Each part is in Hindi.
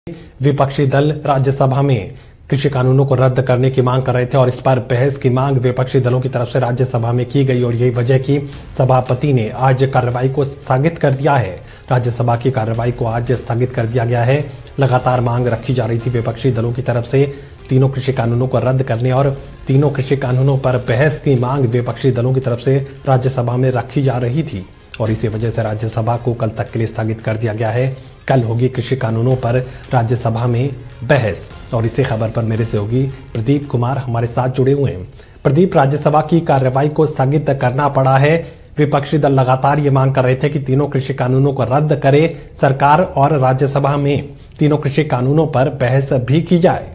विपक्षी दल राज्यसभा में कृषि कानूनों को रद्द करने की मांग कर रहे थे और इस पर बहस की मांग विपक्षी दलों की तरफ से राज्यसभा में की गई और यही वजह की सभापति ने आज कार्रवाई को स्थगित कर दिया है। राज्यसभा की कार्रवाई को आज स्थगित कर दिया गया है। लगातार मांग रखी जा रही थी विपक्षी दलों की तरफ से तीनों कृषि कानूनों को रद्द करने और तीनों कृषि कानूनों पर बहस की मांग विपक्षी दलों की तरफ से राज्यसभा में रखी जा रही थी और इसी वजह से राज्यसभा को कल तक के लिए स्थगित कर दिया गया है। कल होगी कृषि कानूनों पर राज्यसभा में बहस और इसी खबर पर मेरे सहयोगी प्रदीप कुमार हमारे साथ जुड़े हुए हैं। प्रदीप, राज्यसभा की कार्रवाई को स्थगित करना पड़ा है। विपक्षी दल लगातार ये मांग कर रहे थे कि तीनों कृषि कानूनों को रद्द करे सरकार और राज्यसभा में तीनों कृषि कानूनों पर बहस भी की जाए।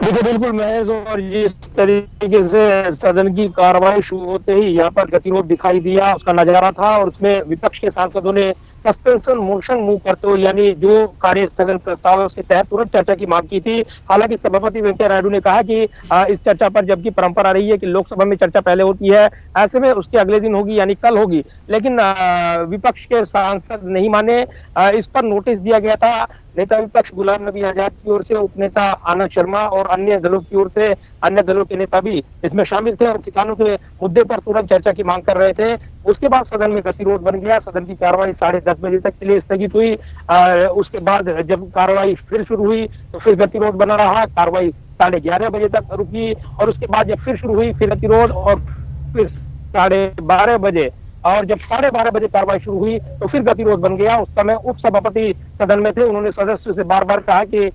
देखिए, बिल्कुल महेश, और जिस तरीके से सदन की कार्रवाई शुरू होते ही यहाँ पर गतिरोध दिखाई दिया, उसका नजारा था और उसमें विपक्ष के सांसदों ने सस्पेंशन मोशन मूव करते हुए यानी जो कार्य स्थगन प्रस्ताव है उसके तहत तुरंत चर्चा की मांग की थी। हालांकि सभापति वेंकैया नायडू ने कहा कि इस चर्चा पर, जबकि परंपरा रही है कि लोकसभा में चर्चा पहले होती है, ऐसे में उसके अगले दिन होगी यानी कल होगी, लेकिन विपक्ष के सांसद नहीं माने। इस पर नोटिस दिया गया था। नेता विपक्ष गुलाम नबी आजाद की ओर से, उपनेता आनंद शर्मा और अन्य दलों की ओर से अन्य दलों के नेता भी इसमें शामिल थे और किसानों के मुद्दे पर तुरंत चर्चा की मांग कर रहे थे। उसके बाद सदन में गतिरोध बन गया। सदन की कार्रवाई 10:30 बजे तक के लिए स्थगित हुई। उसके बाद जब कार्रवाई फिर शुरू हुई तो फिर गतिरोध बना रहा। कार्रवाई 11:30 बजे तक रुकी और उसके बाद जब फिर शुरू हुई फिर गतिरोध और फिर 12:30 बजे, और जब 12:30 बजे कार्रवाई शुरू हुई तो फिर गतिरोध बन गया। उस समय उप सभापति सदन में थे। उन्होंने सदस्यों से बार बार कहा कि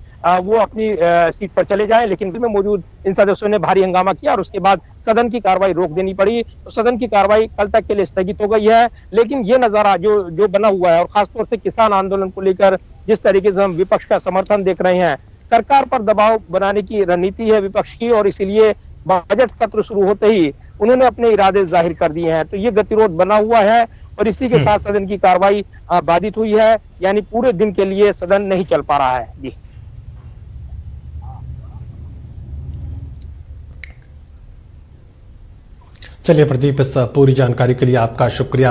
वो अपनी सीट पर चले जाएं, लेकिन में मौजूद इन सदस्यों ने भारी हंगामा किया और उसके बाद सदन की कार्रवाई रोक देनी पड़ी। तो सदन की कार्रवाई कल तक के लिए स्थगित हो गई है। लेकिन ये नजारा जो बना हुआ है और खासतौर से किसान आंदोलन को लेकर जिस तरीके से हम विपक्ष का समर्थन देख रहे हैं, सरकार पर दबाव बनाने की रणनीति है विपक्ष की और इसीलिए बजट सत्र शुरू होते ही उन्होंने अपने इरादे जाहिर कर दिए हैं। तो ये गतिरोध बना हुआ है और इसी के साथ सदन की कार्रवाई बाधित हुई है, यानी पूरे दिन के लिए सदन नहीं चल पा रहा है। जी चलिए प्रदीप, इस पूरी जानकारी के लिए आपका शुक्रिया।